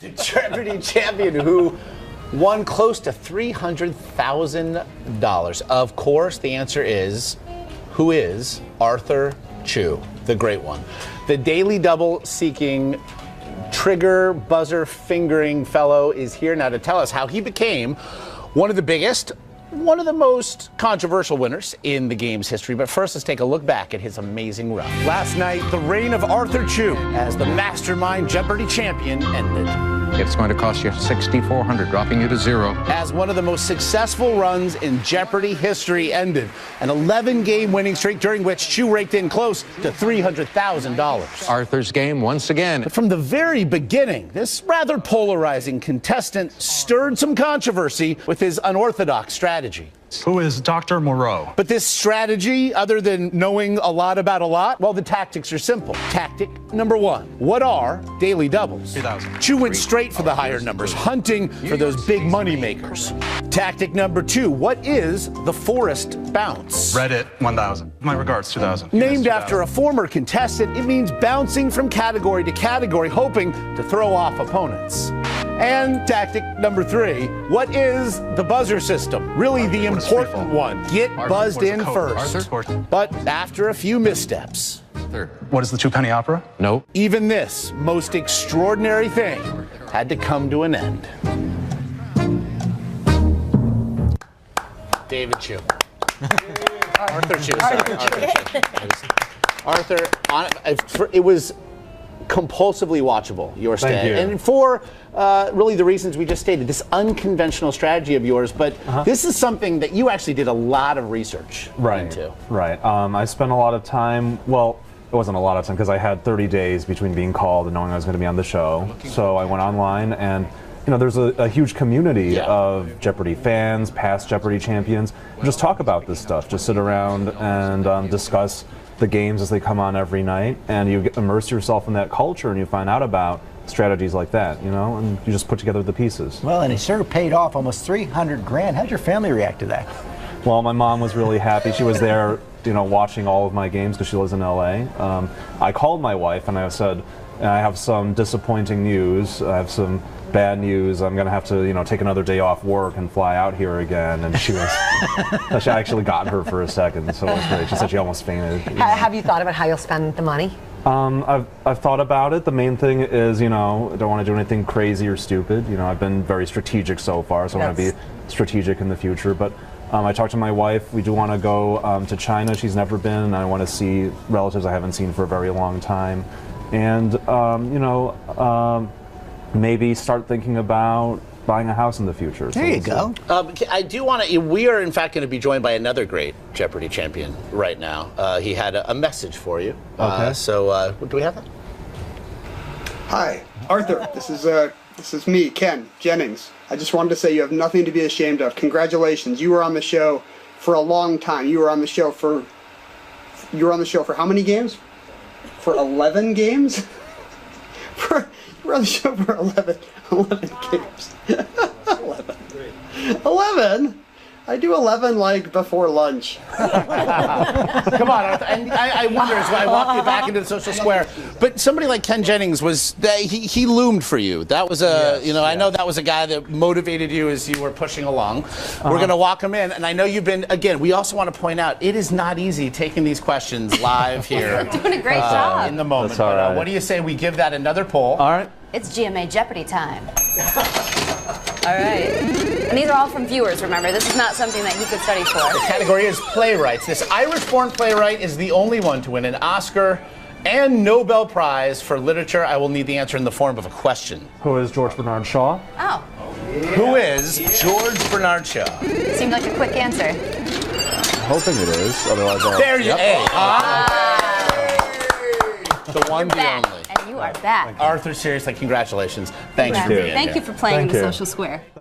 The Jeopardy champion who won close to $300,000. Of course, the answer is, who is Arthur Chu, the great one? The daily double seeking, trigger buzzer fingering fellow is here now to tell us how he became one of the biggest, one of the most controversial winners in the game's history. But first, let's take a look back at his amazing run. Last night, the reign of Arthur Chu as the mastermind Jeopardy champion ended. It's going to cost you $6,400, dropping you to zero. As one of the most successful runs in Jeopardy history ended, an 11-game winning streak during which Chu raked in close to $300,000. Arthur's game once again. But from the very beginning, this rather polarizing contestant stirred some controversy with his unorthodox strategy. Who is Dr. Moreau? But this strategy, other than knowing a lot about a lot, well, the tactics are simple. Tactic number one, what are daily doubles? 2,000. Chu went straight for the higher numbers, hunting for those big money makers. Tactic number two, what is the forest bounce? Reddit, 1,000. My regards, 2,000. Named after a former contestant, it means bouncing from category to category, hoping to throw off opponents. And tactic number three, what is the buzzer system? Really the important one. Get buzzed in first. But after a few missteps. What is the two-penny opera? No. Even this most extraordinary thing had to come to an end. David Chu. Arthur Chu, sorry. Arthur, it was compulsively watchable, your stay. Thank you. And for really the reasons we just stated, this unconventional strategy of yours, but this is something that you actually did a lot of research into. Right. I spent a lot of time, well, it wasn't a lot of time because I had 30 days between being called and knowing I was going to be on the show. So I went online and, you know, there's a huge community of Jeopardy fans, past Jeopardy champions, who just talk about this stuff, just sit around and discuss the games as they come on every night, and you immerse yourself in that culture and you find out about strategies like that, you know, and you just put together the pieces. Well, and it sure paid off, almost 300 grand. How'd your family react to that? Well, my mom was really happy. She was there, you know, watching all of my games because she lives in LA. I called my wife and I said, I have some disappointing news. I have some bad news. I'm going to have to, you know, take another day off work and fly out here again. And she was, I actually got her for a second, so it was great. She said she almost fainted. Have you thought about how you'll spend the money? I've thought about it. The main thing is, you know, I don't want to do anything crazy or stupid. You know, I've been very strategic so far, so I want to be strategic in the future. But I talked to my wife. We do want to go to China. She's never been, and I want to see relatives I haven't seen for a very long time. And, you know, maybe start thinking about buying a house in the future. There you go. I do want to, we are in fact going to be joined by another great Jeopardy champion right now. He had a message for you. Okay. So do we have that? Hi, Arthur. This is me, Ken Jennings. I just wanted to say you have nothing to be ashamed of. Congratulations. You were on the show for a long time. You were on the show for how many games? For 11 games? You were on the show for 11 games. 11. 11? I do 11 like before lunch. Come on, Arthur. And I wonder, as I walk you back into the social square, but somebody like Ken Jennings he loomed for you. That was I know that was a guy that motivated you as you were pushing along. We're going to walk him in, and I know you've been, again, we also want to point out, it is not easy taking these questions live here. You're doing a great job. In the moment. That's all right. What do you say we give that another poll? All right. It's GMA Jeopardy time. All right. And these are all from viewers, remember. This is not something that you could study for. The category is playwrights. This Irish-born playwright is the only one to win an Oscar and Nobel Prize for literature. I will need the answer in the form of a question. Who is George Bernard Shaw? Oh. Who is George Bernard Shaw? Seemed like a quick answer. I'm hoping it is. Otherwise, There you go. The one, the only. And you are back. Arthur, seriously, congratulations. Thanks for being here. Thank you for playing in the social square.